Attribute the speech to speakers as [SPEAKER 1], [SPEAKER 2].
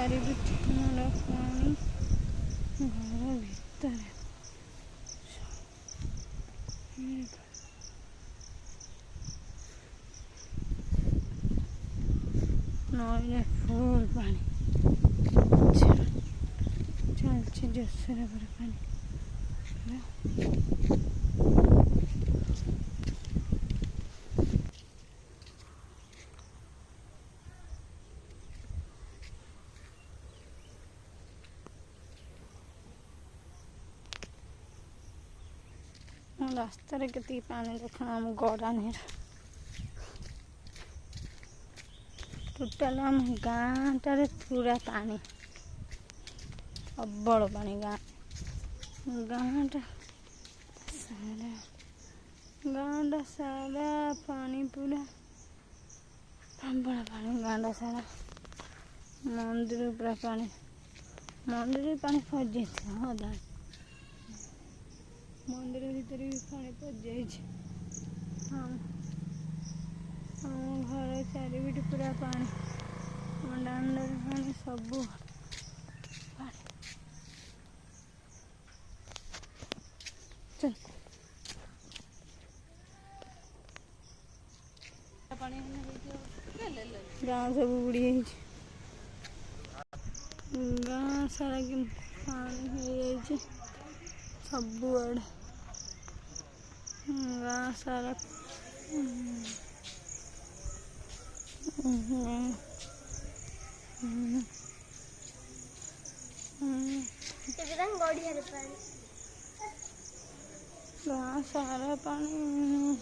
[SPEAKER 1] चारिपटे मोर पानी घर भितर नईले फुल पानी चलছে जोरसोरे पर पानी रास्ता के पानी देखना आम गड़ानी टोटाल आम गाँ टारे पूरा पानी अब्बड़ पानी गाँ गाँटा सारा पानी पूरा बड़ा पानी गाँटा सारा मंदिर पूरा पानी मंदिर पानी फज जाए अदा मंदिर भीतर भी पानी पड़ जाए घर चारिपटे पूरा पानी दांडर पानी सब चल गाँव सब बुड़ी गाँ सारा कि पानी हो सबुआड़े गाँ सारा गाँ सारा पानी